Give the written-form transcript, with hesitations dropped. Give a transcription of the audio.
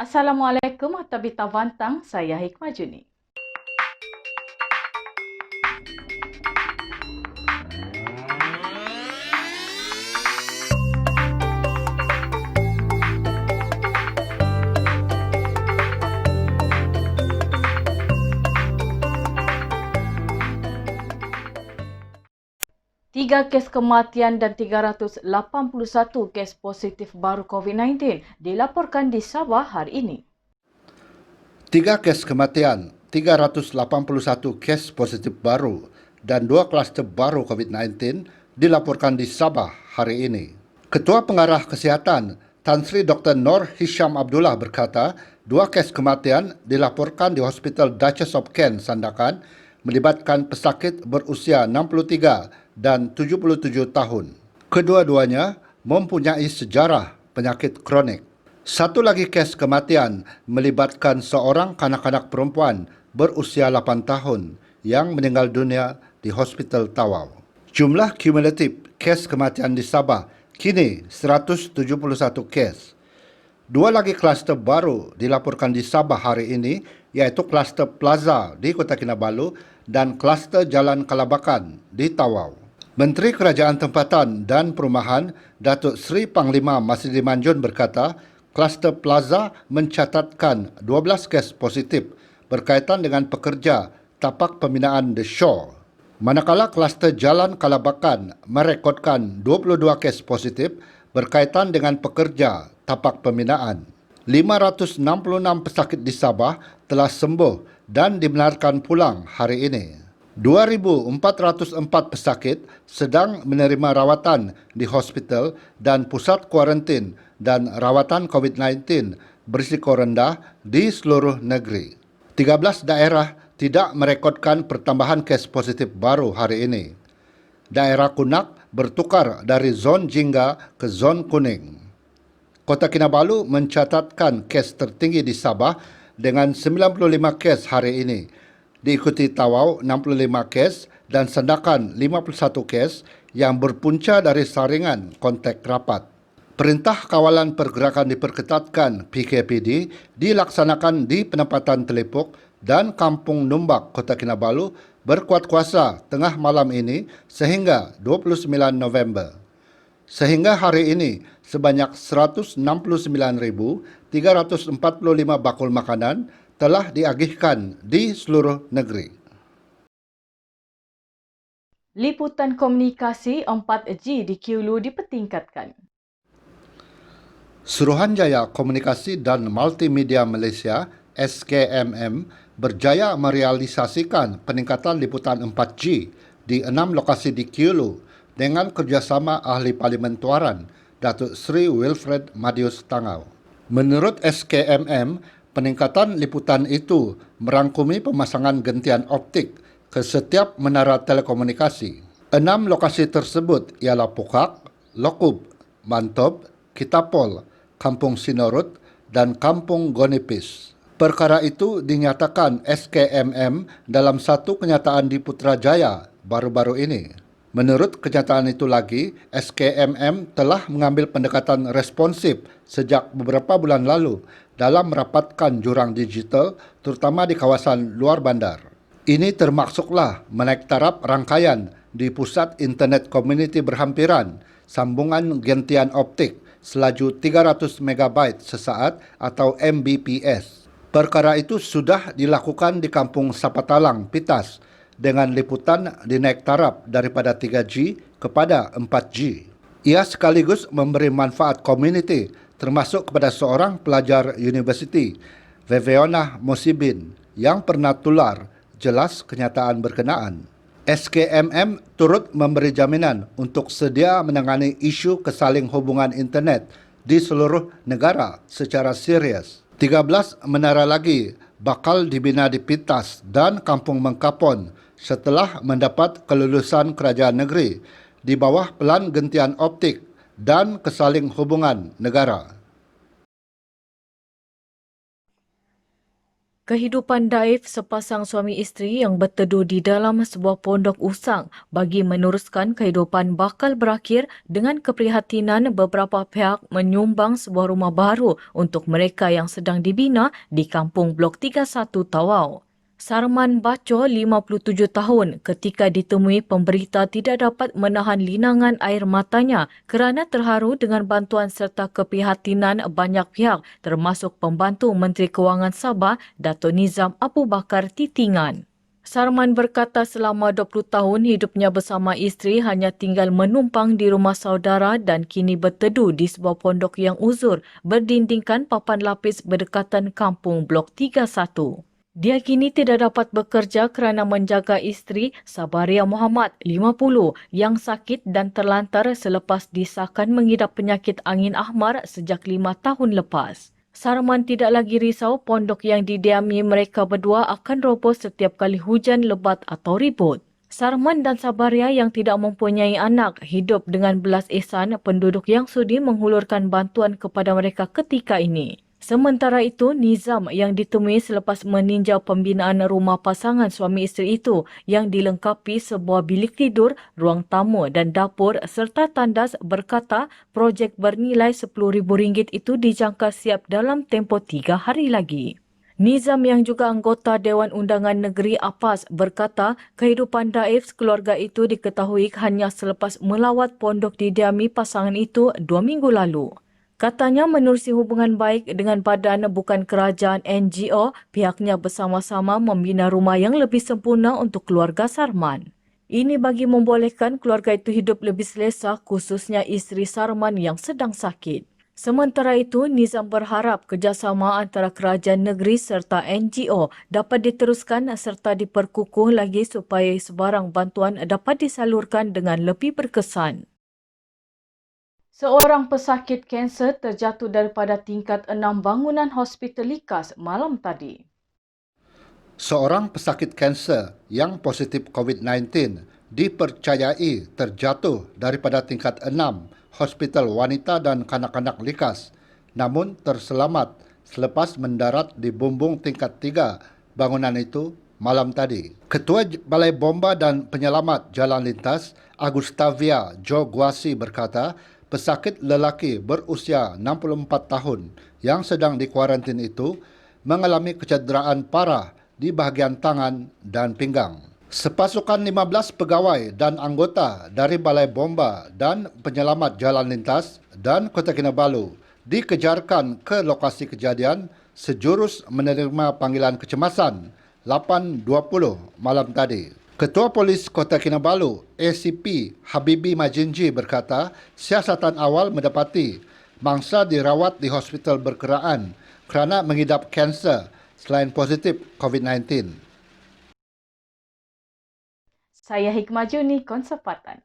Assalamualaikum Tabita Bantang, saya Hikmah Juni. Tiga kes kematian dan 381 kes positif baru COVID-19 dilaporkan di Sabah hari ini. 3 kes kematian, 381 kes positif baru dan 2 kluster baru COVID-19 dilaporkan di Sabah hari ini. Ketua Pengarah Kesihatan Tan Sri Dr. Nur Hisham Abdullah berkata, 2 kes kematian dilaporkan di Hospital Duchess of Kent, Sandakan, melibatkan pesakit berusia 63 dan 77 tahun. Kedua-duanya mempunyai sejarah penyakit kronik. Satu lagi kes kematian melibatkan seorang kanak-kanak perempuan berusia 8 tahun yang meninggal dunia di Hospital Tawau. Jumlah kumulatif kes kematian di Sabah kini 171 kes. 2 lagi kluster baru dilaporkan di Sabah hari ini, iaitu kluster Plaza di Kota Kinabalu dan kluster Jalan Kalabakan di Tawau. Menteri Kerajaan Tempatan dan Perumahan Datuk Seri Panglima Masri Manjun berkata, kluster Plaza mencatatkan 12 kes positif berkaitan dengan pekerja tapak pembinaan The Shore. Manakala kluster Jalan Kalabakan merekodkan 22 kes positif berkaitan dengan pekerja tapak pembinaan. 566 pesakit di Sabah telah sembuh dan dibenarkan pulang hari ini. 2,404 pesakit sedang menerima rawatan di hospital dan pusat kuarantin dan rawatan COVID-19 berisiko rendah di seluruh negeri. 13 daerah tidak merekodkan pertambahan kes positif baru hari ini. Daerah Kunak bertukar dari zon jingga ke zon kuning. Kota Kinabalu mencatatkan kes tertinggi di Sabah dengan 95 kes hari ini. Diikuti Tawau 65 kes dan Sandakan 51 kes yang berpunca dari saringan kontak rapat. Perintah Kawalan Pergerakan Diperketatkan PKPD dilaksanakan di penempatan Telepok dan Kampung Numbak, Kota Kinabalu berkuat kuasa tengah malam ini sehingga 29 November. Sehingga hari ini, sebanyak 169,345 bakul makanan telah diagihkan di seluruh negeri. Liputan komunikasi 4G di Kiulu dipertingkatkan. Suruhanjaya Komunikasi dan Multimedia Malaysia SKMM berjaya merealisasikan peningkatan liputan 4G di 6 lokasi di Kiulu dengan kerjasama ahli Parlimen Tuaran Datuk Seri Wilfred Madius Tangau. Menurut SKMM, peningkatan liputan itu merangkumi pemasangan gentian optik ke setiap menara telekomunikasi. 6 lokasi tersebut ialah Pukak, Lokub, Mantop, Kitapol, Kampung Sinorut dan Kampung Gonipis. Perkara itu dinyatakan SKMM dalam satu kenyataan di Putrajaya baru-baru ini. Menurut kenyataan itu lagi, SKMM telah mengambil pendekatan responsif sejak beberapa bulan lalu dalam merapatkan jurang digital terutama di kawasan luar bandar. Ini termaksudlah menaik taraf rangkaian di pusat internet community berhampiran, sambungan gentian optik selaju 300 MB sesaat atau Mbps. Perkara itu sudah dilakukan di Kampung Sapatalang, Pitas, dengan liputan dinaik taraf daripada 3G kepada 4G. Ia sekaligus memberi manfaat komuniti termasuk kepada seorang pelajar universiti, Veveona Mosibin, yang pernah tular jelas kenyataan berkenaan. SKMM turut memberi jaminan untuk sedia menangani isu kesaling hubungan internet di seluruh negara secara serius. 13 menara lagi bakal dibina di Pitas dan Kampung Mengkapon setelah mendapat kelulusan kerajaan negeri di bawah Pelan Gentian Optik dan Kesaling Hubungan Negara. Kehidupan Daif sepasang suami isteri yang berteduh di dalam sebuah pondok usang bagi meneruskan kehidupan bakal berakhir dengan keprihatinan beberapa pihak menyumbang sebuah rumah baru untuk mereka yang sedang dibina di kampung Blok 31 Tawau. Sarman Baco, 57 tahun, ketika ditemui pemberita tidak dapat menahan linangan air matanya kerana terharu dengan bantuan serta keprihatinan banyak pihak termasuk pembantu Menteri Kewangan Sabah, Dato' Nizam Abu Bakar Titingan. Sarman berkata selama 20 tahun hidupnya bersama isteri hanya tinggal menumpang di rumah saudara dan kini berteduh di sebuah pondok yang uzur berdindingkan papan lapis berdekatan kampung Blok 31. Dia kini tidak dapat bekerja kerana menjaga isteri Sabaria Muhammad, 50, yang sakit dan terlantar selepas disahkan mengidap penyakit angin ahmar sejak 5 tahun lepas. Sarman tidak lagi risau pondok yang didiami mereka berdua akan roboh setiap kali hujan lebat atau ribut. Sarman dan Sabaria yang tidak mempunyai anak hidup dengan belas ihsan penduduk yang sudi menghulurkan bantuan kepada mereka ketika ini. Sementara itu, Nizam yang ditemui selepas meninjau pembinaan rumah pasangan suami isteri itu yang dilengkapi sebuah bilik tidur, ruang tamu dan dapur serta tandas berkata projek bernilai RM10,000 itu dijangka siap dalam tempoh 3 hari lagi. Nizam yang juga anggota Dewan Undangan Negeri APAS berkata kehidupan Daif keluarga itu diketahui hanya selepas melawat pondok didiami pasangan itu 2 minggu lalu. Katanya menerusi hubungan baik dengan badan bukan kerajaan NGO, pihaknya bersama-sama membina rumah yang lebih sempurna untuk keluarga Sarman. Ini bagi membolehkan keluarga itu hidup lebih selesa khususnya isteri Sarman yang sedang sakit. Sementara itu, Nizam berharap kerjasama antara kerajaan negeri serta NGO dapat diteruskan serta diperkukuh lagi supaya sebarang bantuan dapat disalurkan dengan lebih berkesan. Seorang pesakit kanser terjatuh daripada tingkat 6 bangunan hospital Likas malam tadi. Seorang pesakit kanser yang positif COVID-19 dipercayai terjatuh daripada tingkat 6 Hospital Wanita dan Kanak-kanak Likas, namun terselamat selepas mendarat di bumbung tingkat 3 bangunan itu malam tadi. Ketua Balai Bomba dan Penyelamat Jalan Lintas, Agustavia Jo Guasi berkata, pesakit lelaki berusia 64 tahun yang sedang dikuarantin itu mengalami kecederaan parah di bahagian tangan dan pinggang. Sepasukan 15 pegawai dan anggota dari Balai Bomba dan Penyelamat Jalan Lintas dan Kota Kinabalu dikejarkan ke lokasi kejadian sejurus menerima panggilan kecemasan 8.20 malam tadi. Ketua Polis Kota Kinabalu, ACP Habibi Majinji berkata, siasatan awal mendapati mangsa dirawat di hospital berkeraan kerana mengidap kanser selain positif COVID-19. Saya Hikmah Juni, Konsepatan.